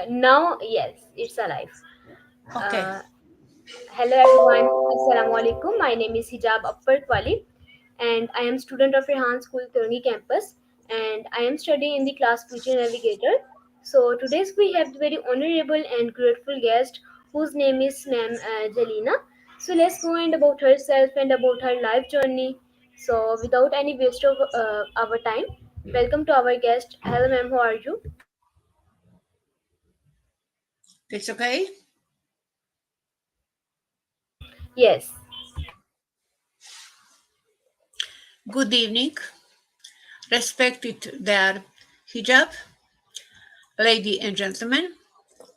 Now, yes, it's alive. Okay. Uh, Hello everyone. Assalamu alaikum. My name is Hijab Upper Kwali, and I am student of Rehan School Turni campus, and I am studying in the class Future Navigator. So today's we have the very honorable and grateful guest whose name is Ma'am Jelena. So let's go and about herself and about her life journey. So without any waste of our time, welcome to our guest. Hello ma'am, how are you? It's okay. Yes. Good evening, respected their hijab, ladies and gentlemen.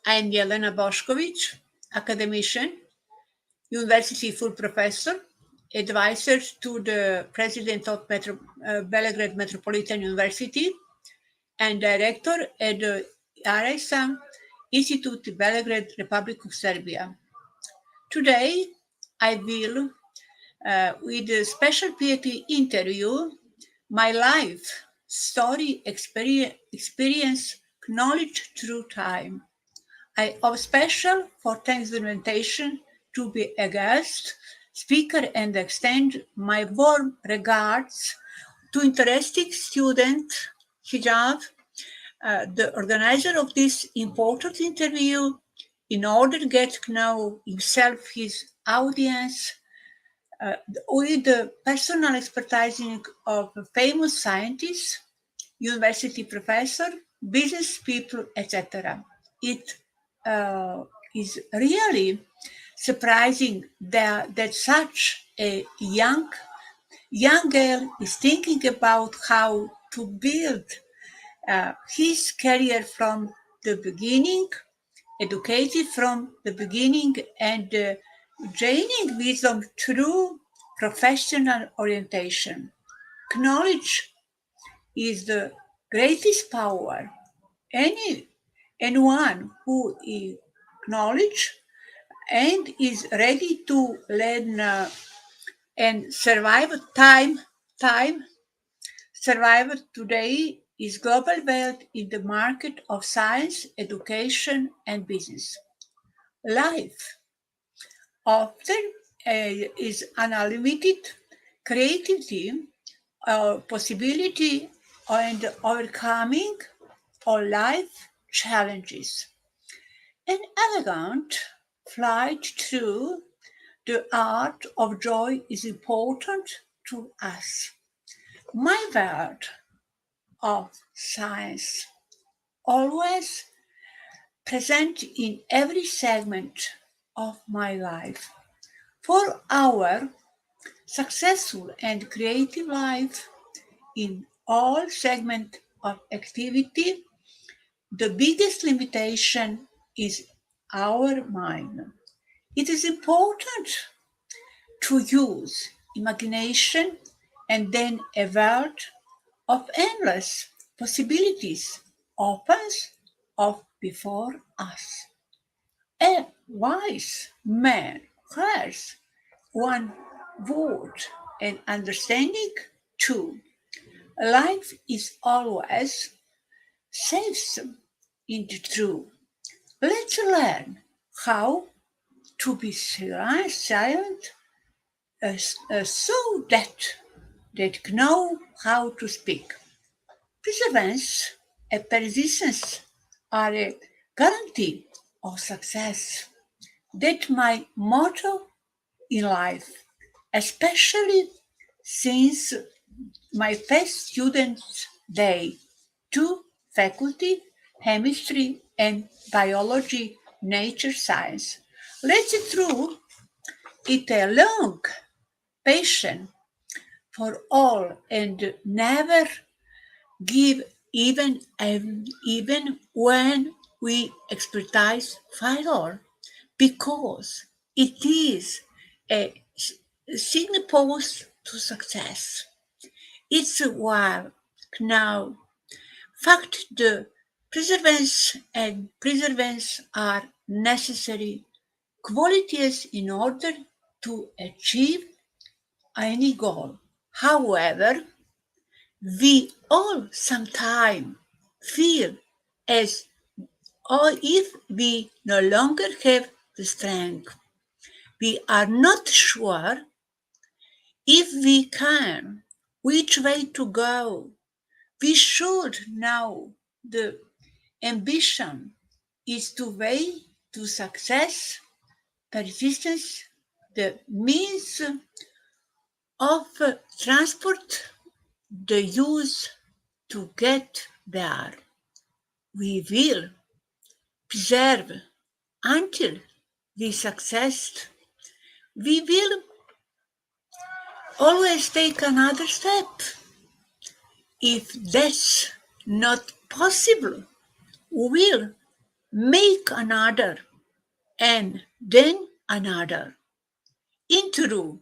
I am Jelena Bošković, academician, university full professor, advisor to the president of Belgrade Metropolitan University, and director at the RSM Institute Belgrade, Republic of Serbia. Today, I will, with a special PhD interview, my life, story, experience, knowledge through time. I am special for thanks the invitation to be a guest speaker and extend my warm regards to interesting student Hijab, the organizer of this important interview, in order to get to know himself, his audience, with the personal expertise of famous scientists, university professor, business people, etc. It uh, is really surprising that such a young girl is thinking about how to build his career from the beginning, educated from the beginning, and gaining wisdom through professional orientation. Knowledge is the greatest power. Any anyone who is knowledge and is ready to learn and survive time survive today is global wealth in the market of science, education, and business. Life often is unlimited creativity, possibility, and overcoming all life challenges. An elegant flight through the art of joy is important to us. My world of science always present in every segment of my life. For our successful and creative life in all segments of activity, the biggest limitation is our mind. It is important to use imagination and then a world of endless possibilities opens up before us. A wise man has one word and understanding too. Life is always safe in the truth. Let's learn how to be silent so that know how to speak. Perseverance and persistence are a guarantee of success. That's my motto in life, especially since my first students' day to faculty, chemistry, and biology, nature science. Let's through it a long, patient for all and never give even when we expertise failure because it is a signpost to success. It's why now fact the perseverance are necessary qualities in order to achieve any goal. However, we all sometimes feel as or if we no longer have the strength. We are not sure if we can, which way to go. We should know the ambition is to way to success, persistence, the means of transport, the use to get there. We will preserve until we succeed. We will always take another step. If that's not possible, we'll make another and then another. Into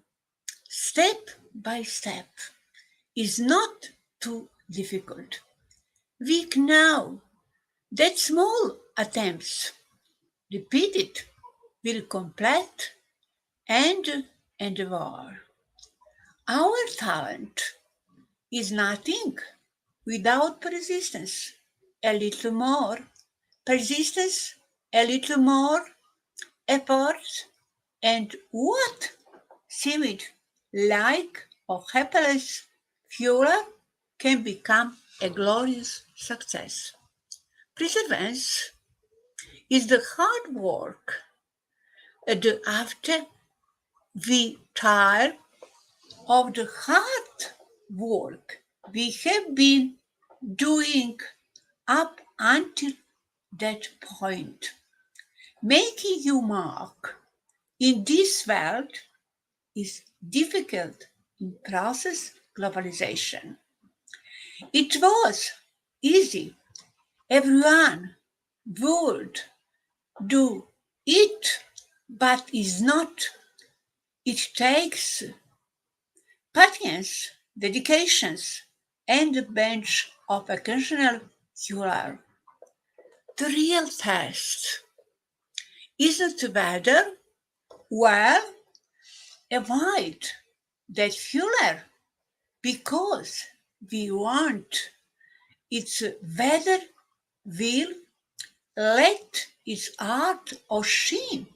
step by step is not too difficult. We know that small attempts repeated will complete and endeavor. Our talent is nothing without persistence. A little more persistence, a little more effort, and what seemed like a helpless failure can become a glorious success. Perseverance is the hard work after we tire of the hard work we have been doing up until that point. Making your mark in this world is difficult in process globalization. It was easy. Everyone would do it, but is not. It takes patience, dedications, and a bench of occasional humor. The real test isn't whether, well, avoid that fuller because we want its whether will let its art or sheen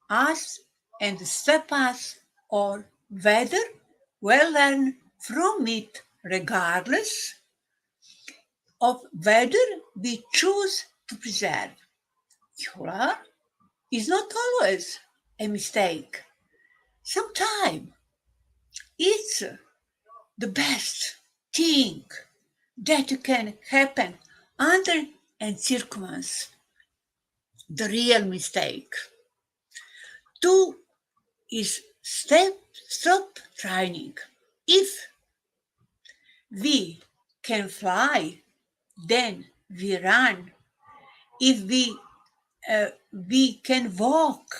us and step us or whether well learn from it regardless of whether we choose to preserve. Humor is not always a mistake. Sometimes it's the best thing that can happen under and circumstance. The real mistake. Two is stop trying. If we can fly, then we run. If we can walk,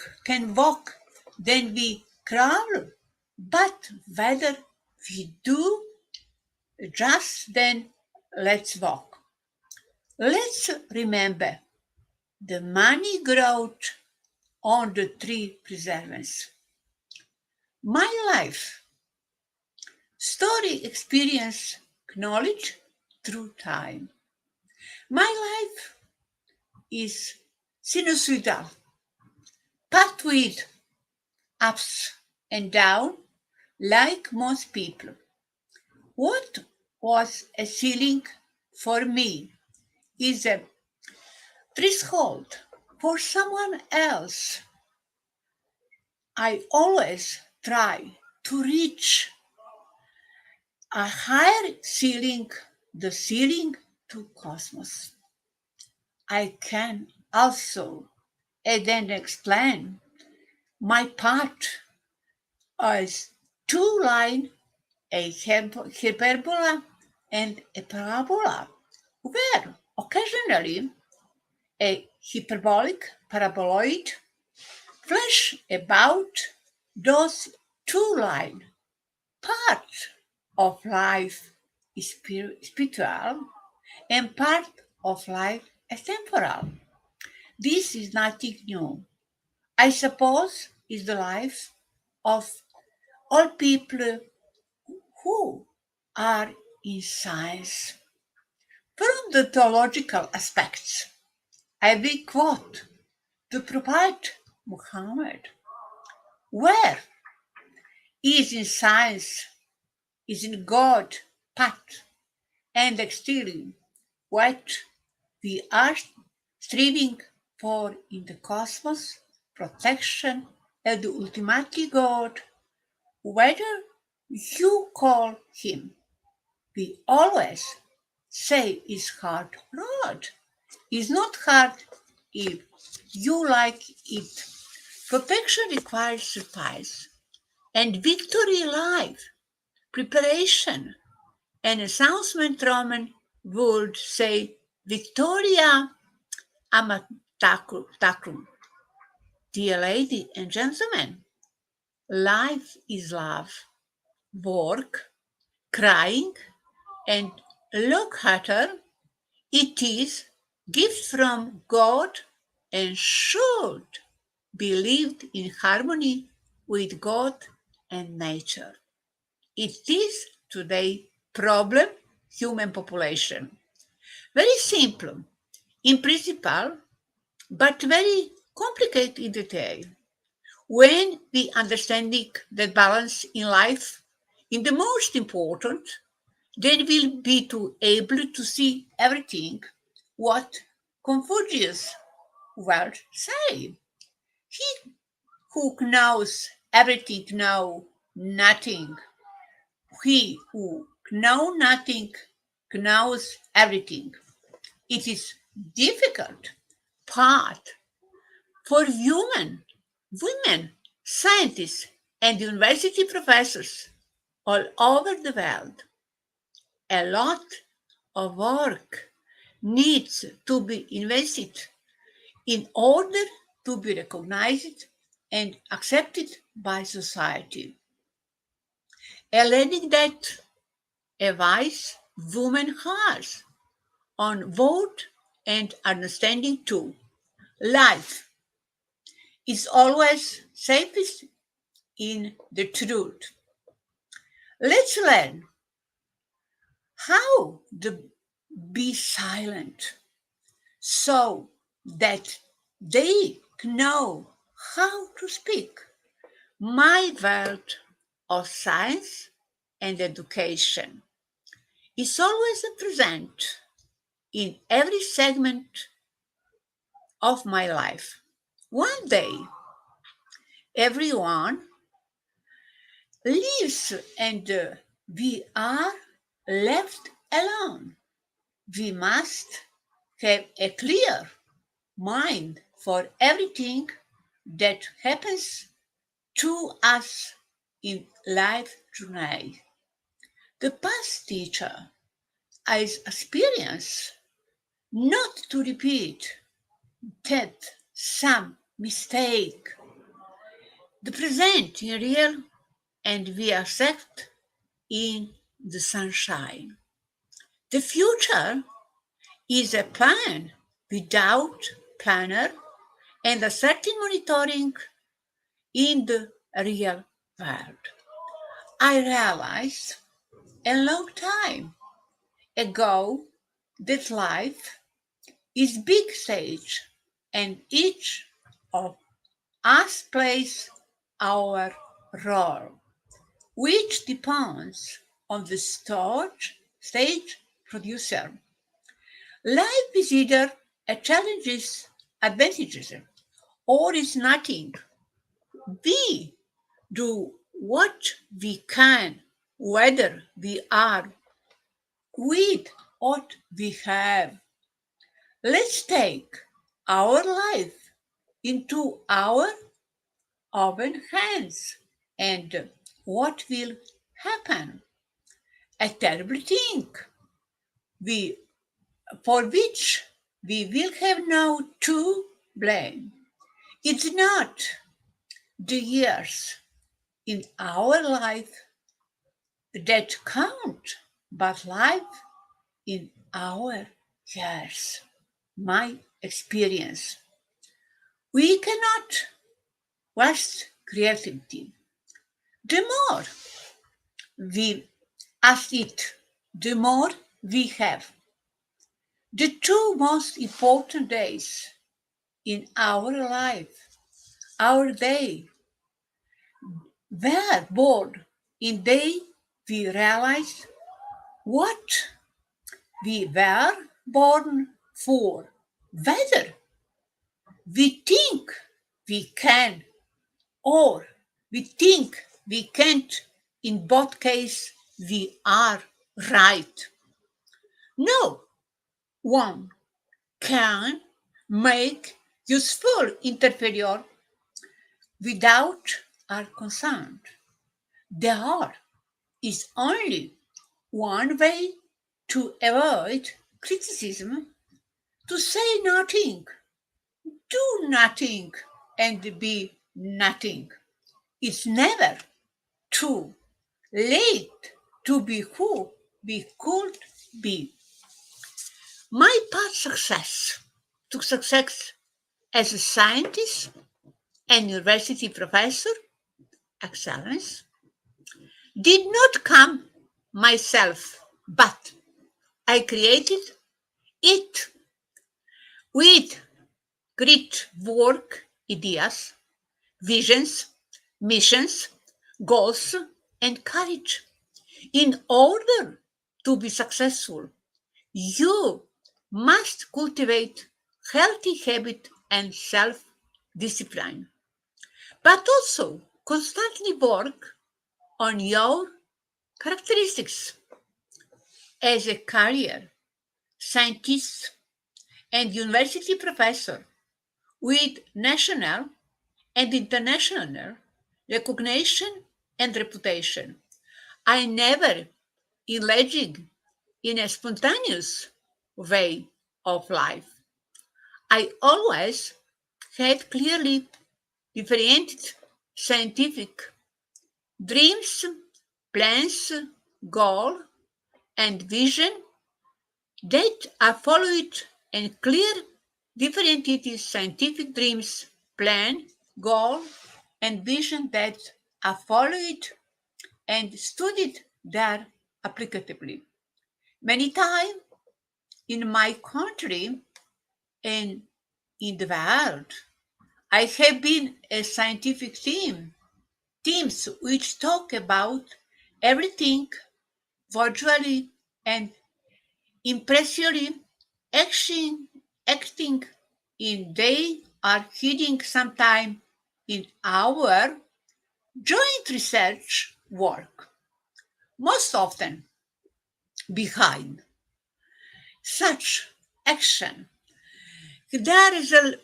then we crawl. But whether we do just then, let's walk. Let's remember the money growth on the tree preservance. My life, story, experience, knowledge through time. My life is sinusoidal, packed with ups and downs like most people. What was a ceiling for me is a threshold for someone else. I always try to reach a higher ceiling, the ceiling to cosmos. I can also then explain my part as two line, a hyperbola and a parabola, where occasionally a hyperbolic paraboloid flash about those two lines. Part of life is spiritual and part of life is temporal. This is nothing new. I suppose is the life of all people who are in science. From the theological aspects, A big quote to Prophet Muhammad, where is in science, is in God, path, and exterior, what we are striving for in the cosmos, protection, and ultimately God, whether you call him, we always say is hard. Lord, is not hard if you like it. Perfection requires surprise and victory life, preparation. An announcement Roman would say, Victoria Amatakum. Dear lady and gentlemen, life is love, work, crying, and look at her. It is gift from God and should be lived in harmony with God and nature. It is today problem human population. Very simple in principle, but very complicated in detail. When we understanding that balance in life in the most important, then we'll be to able to see everything what Confucius well say. He who knows everything know nothing. He who know nothing knows everything. It is difficult part for women, scientists, and university professors all over the world. A lot of work needs to be invested in order to be recognized and accepted by society. A learning that a wise woman has on vote and understanding too. Life is always safest in the truth. Let's learn how to be silent so that they know how to speak. My world of science and education is always present in every segment of my life. One day, everyone leaves and we are left alone. We must have a clear mind for everything that happens to us in life journey. The past teacher is experience not to repeat that some mistake. The present in real and we accept in the sunshine. The future is a plan without planner and a certain monitoring in the real world. I realized a long time ago that life is big stage and each of us plays our role, which depends on the stage producer. Life is either a challenges, advantages, or is nothing. We do what we can, whether we are with what we have. Let's take our life into our own hands. And what will happen? A terrible thing we, for which we will have no to blame. It's not the years in our life that count, but life in our years. My experience. We cannot waste creativity. The more we ask it, the more we have. The two most important days in our life, our day, were born in day we realize what we were born for, whether we think we can or we think we can't. In both cases, we are right. No one can make useful interfere without our consent. There is only one way to avoid criticism: to say nothing, do nothing, and be nothing. It's never too late to be who we could be. My path to success as a scientist and university professor, excellence, did not come myself, but I created it with great work, ideas, visions, missions, goals, and courage. In order to be successful, you must cultivate healthy habit and self-discipline, but also constantly work on your characteristics as a career scientist and university professor with national and international recognition and reputation. I never engaged in a spontaneous way of life. I always had clearly differentiated scientific dreams, plans, goal, and vision that are followed and clear differentiated scientific dreams, plan, goal, and vision that are followed and studied there applicatively. Many times in my country and in the world, I have been a scientific teams which talk about everything virtually and impressively acting, acting in they are hiding sometime in our joint research work. Most often behind such action, there is a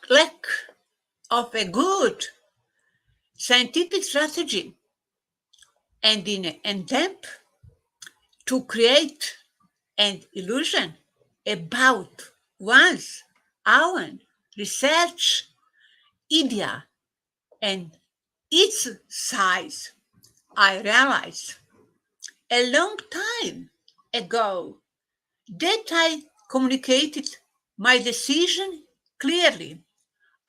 lack of a good scientific strategy and in an attempt to create an illusion about one's own research idea and its size. I realized a long time ago that I communicated my decision clearly.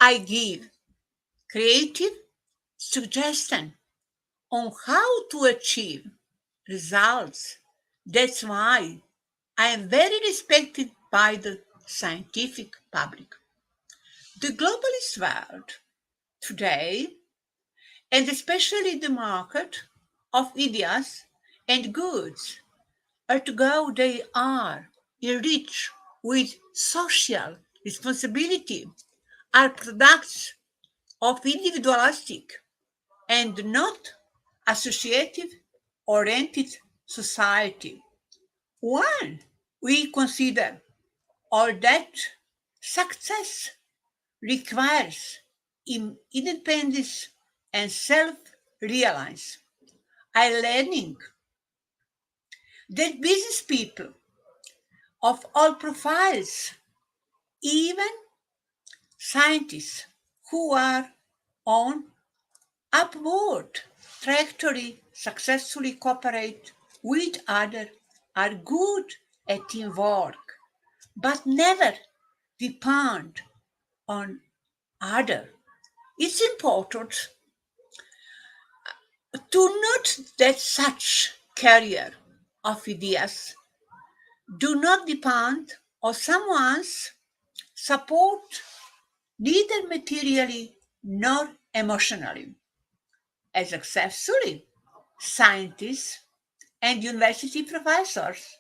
I give creative suggestion on how to achieve results. That's why I am very respected by the scientific public. The globalist world today, and especially the market of ideas and goods, are to go they are enriched with social responsibility, are products of individualistic and not associative oriented society. One, we consider all that success requires independence and self reliance. I learning that business people of all profiles, even scientists who are on upward trajectory, successfully cooperate with others, are good at teamwork, but never depend on other. It's important to note that such carrier of ideas do not depend or someone's support, neither materially nor emotionally. As successfully scientists and university professors,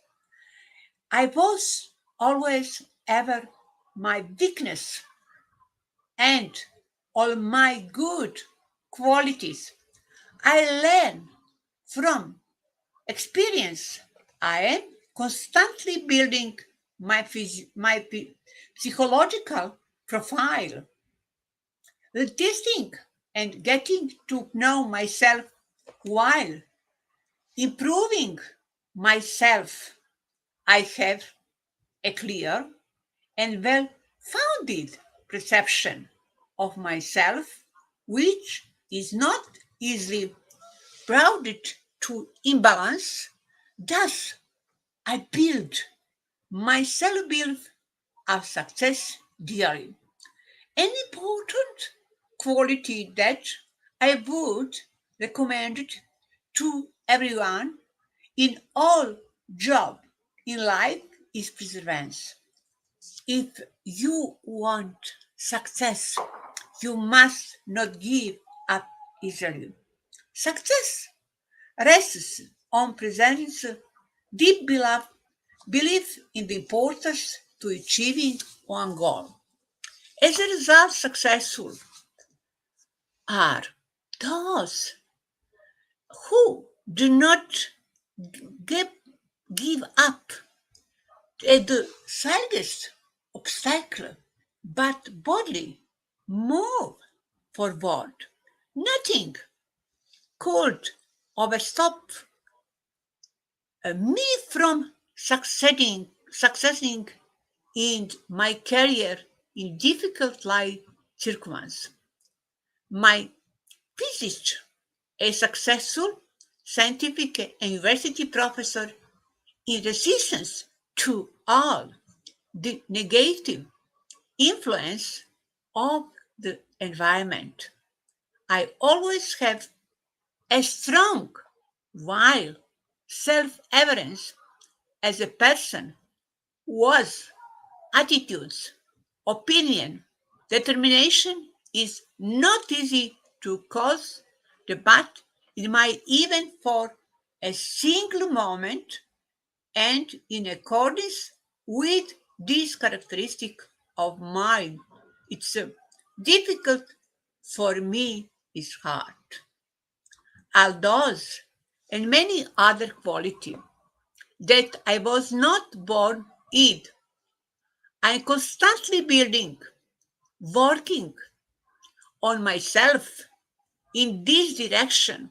I was always ever my weakness and all my good qualities. I learn from experience. I am constantly building my psychological profile, testing and getting to know myself while improving myself. I have a clear and well founded perception of myself, which is not easily brought to imbalance. Thus, I build my self belief of success daily. An important quality that I would recommend to everyone in all job in life is perseverance. If you want success, you must not give up easily. Success rests on presence, deep belief in the importance to achieving one goal. As a result, successful are those who do not give, give up at the slightest obstacle, but boldly move forward. Nothing could overstop me from succeeding in my career in difficult life circumstances. My physicist, a successful scientific and university professor in resistance to all the negative influence of the environment. I always have a strong, wild self evidence as a person was attitudes, opinion, determination is not easy to cause debate in my even for a single moment and in accordance with this characteristic of mine. It's difficult for me is hard. Although and many other qualities that I was not born in, I'm constantly building, working on myself in this direction.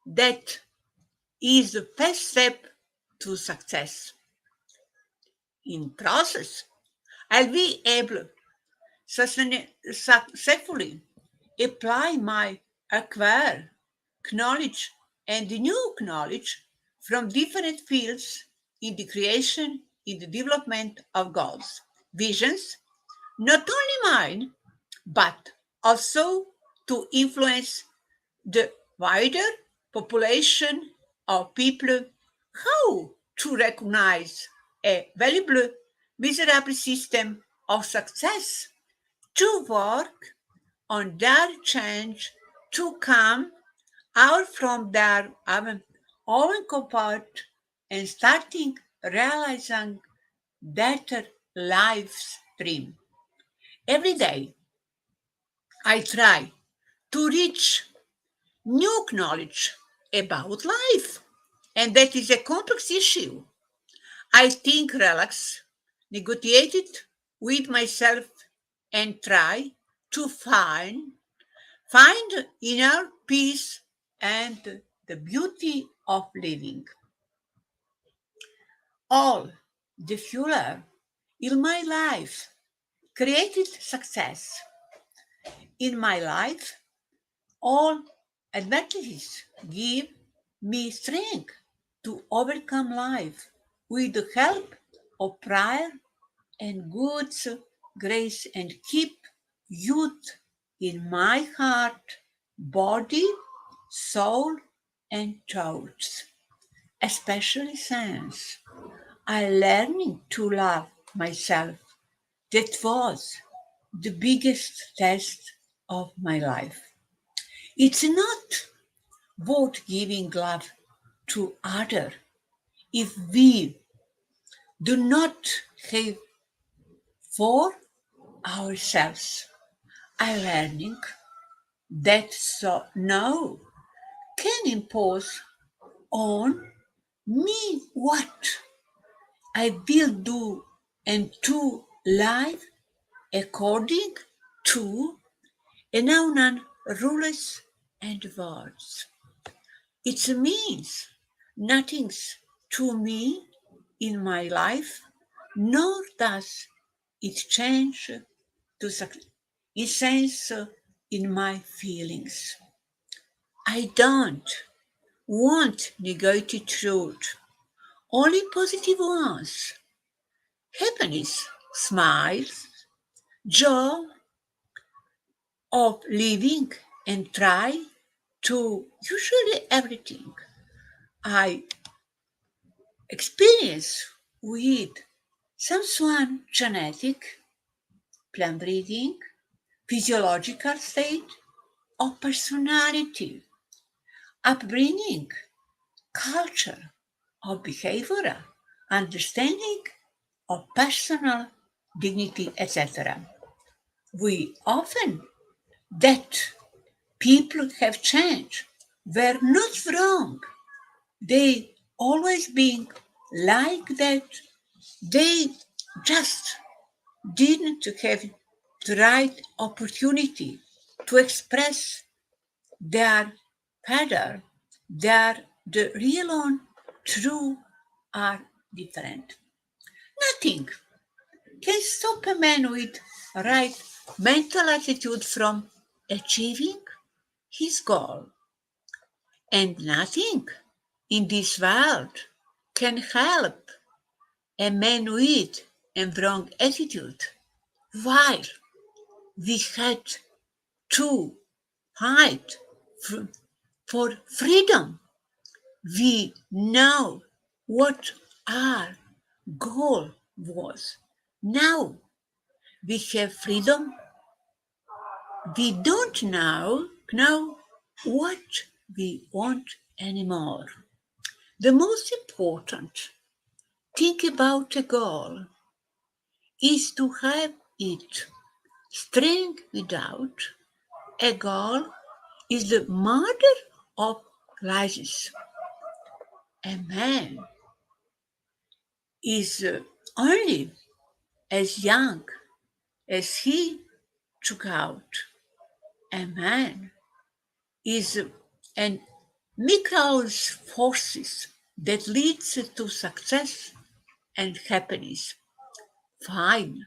That is the first step to success. In process, I'll be able successfully apply my acquired knowledge and the new knowledge from different fields in the creation, in the development of goals, visions, not only mine, but also to influence the wider population of people how to recognize a valuable miserable system of success to work on their change to come out from their own comfort and starting realizing better life's dream. Every day I try to reach new knowledge about life. And that is a complex issue. I think, relax, negotiate it with myself, and try to find inner peace and the beauty of living. All the fuller in my life created success in my life. All advantages give me strength to overcome life with the help of prayer and God's grace and keep youth in my heart, body, soul, and thoughts, especially since I learning to love. myself. That was the biggest test of my life. It's not worth giving love to others if we do not have for ourselves. I learning that so now can impose on me what I will do and to live according to unknown rules and words. It means nothing to me in my life, nor does it change to essence in my feelings. I don't want negative truth, only positive ones. Happiness, smiles, joy of living and try to usually everything I experience with someone genetic, plant breeding, physiological state of personality, upbringing, culture, of behavior, understanding of personal dignity, etc. We often that people have changed were not wrong. They always been like that. They just didn't have the right opportunity to express their father, their the real on true are different. Nothing can stop a man with right mental attitude from achieving his goal. And nothing in this world can help a man with a wrong attitude. While we had to fight for, for freedom, we know what our goal was. Now we have freedom. We don't know what we want anymore. The most important thing about a goal is to have it. Strength without a goal is the mother of crisis. A man is only as young as he took out. A man is an micros forces that leads to success and happiness, fine,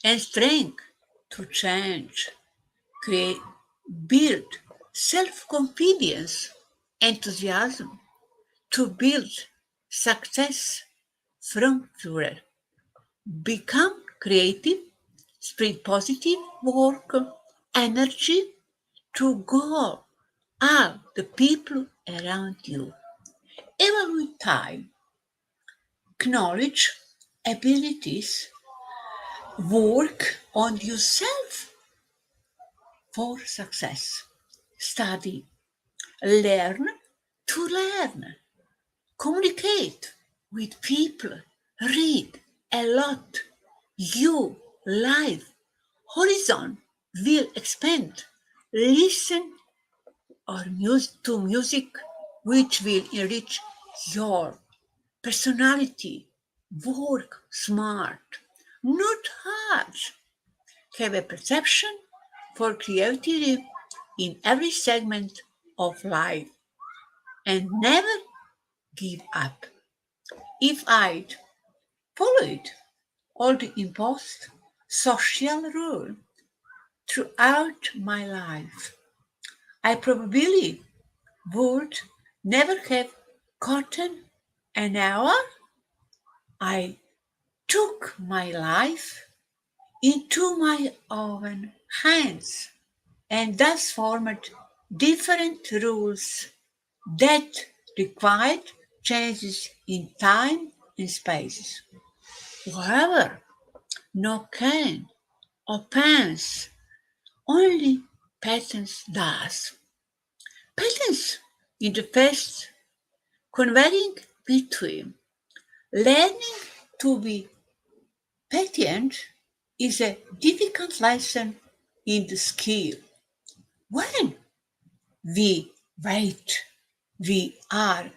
and strength to change, create, build self-confidence, enthusiasm, to build success from further, become creative, spread positive work, energy to go all the people around you. Evaluate time, knowledge, abilities, work on yourself for success. Study, learn to learn, communicate with people, read a lot. Your life horizon will expand. Listen to music which will enrich your personality. Work smart, not hard. Have a perception for creativity in every segment of life and never give up. If I'd followed all the imposed social rules throughout my life, I probably would never have gotten an hour. I took my life into my own hands and thus formed different rules that required changes in time and space. However, no can or pens, only patterns does. Patterns interface conveying between learning to be patient is a difficult lesson in the skill. When we wait, we are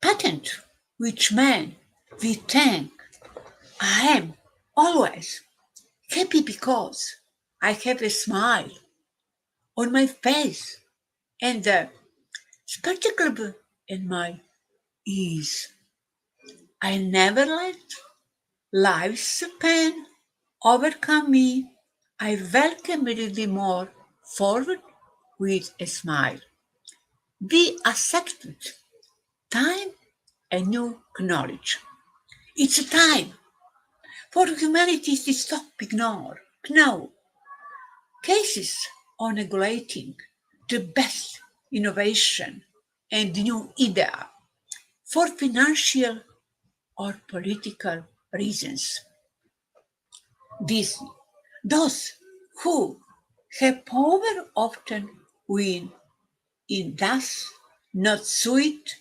patent, which means we think I am always happy because I have a smile on my face and a spectacle in my ease. I never let life's pain overcome me. I welcome it more forward with a smile. Be accepted. Time and new knowledge. It's a time for humanity to stop ignore. No cases on neglecting the best innovation and new idea for financial or political reasons. These, those who have power often win in thus not suit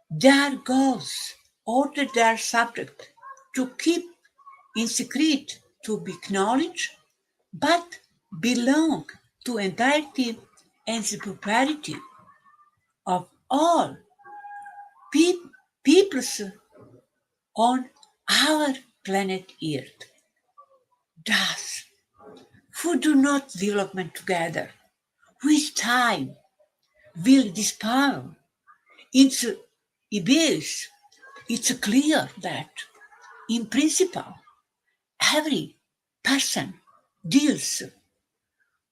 their goals or their subject to keep in secret to be acknowledged but belong to entirety and the propriety of all peoples on our planet Earth. Thus, who do not development together with time will dispel into abyss. It's clear that, in principle, every person deals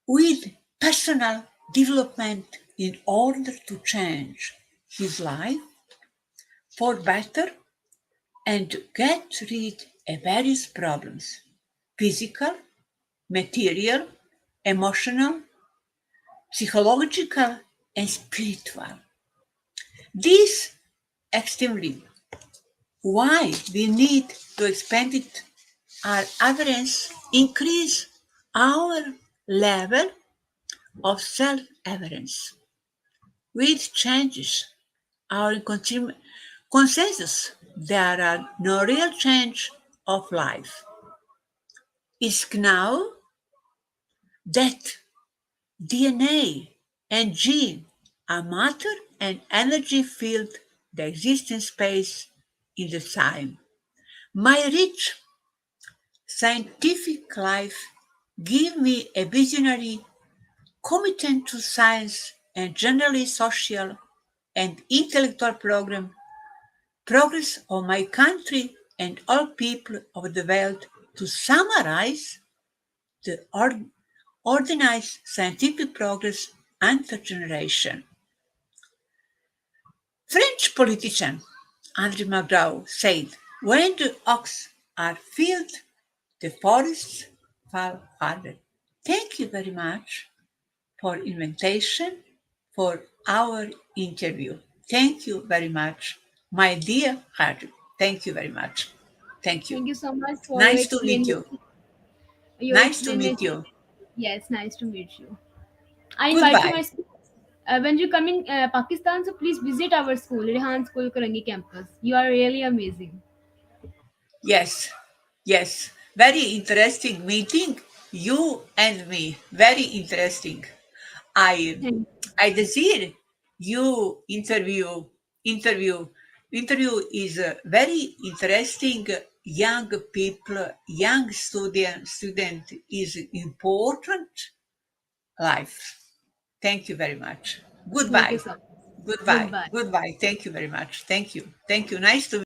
with personal development in order to change his life for better and to get rid of various problems physical, material, emotional, psychological, and spiritual. This extremely why we need to expand it our awareness, increase our level of self-awareness, which changes our consensus. There are no real change of life. Is now that DNA and gene are matter and energy filled the existence space in the time. My rich scientific life give me a visionary commitment to science and generally social and intellectual progress of my country and all people of the world to summarize the organized scientific progress under generation. French politician André Magdou said, when the ox are filled, the forests fall harder. Thank you very much for invitation for our interview. Thank you very much, my dear Harry. Thank you very much. Thank you. Thank you so much for your Nice to meet explanation. you. Your Nice to meet explanation. you. Yes, nice to meet you. I invite you Goodbye. my school. When you come in Pakistan, so please visit our school, Rehan School Karangi campus. You are really amazing. Yes, yes. Very interesting meeting, you and me. Very interesting. I Thank I desire you interview interview is very interesting. Young people, young student is important life. Thank you very much. thank you Goodbye. so much. Goodbye. Goodbye. Goodbye. Thank you very much. Thank you. Thank you. Nice to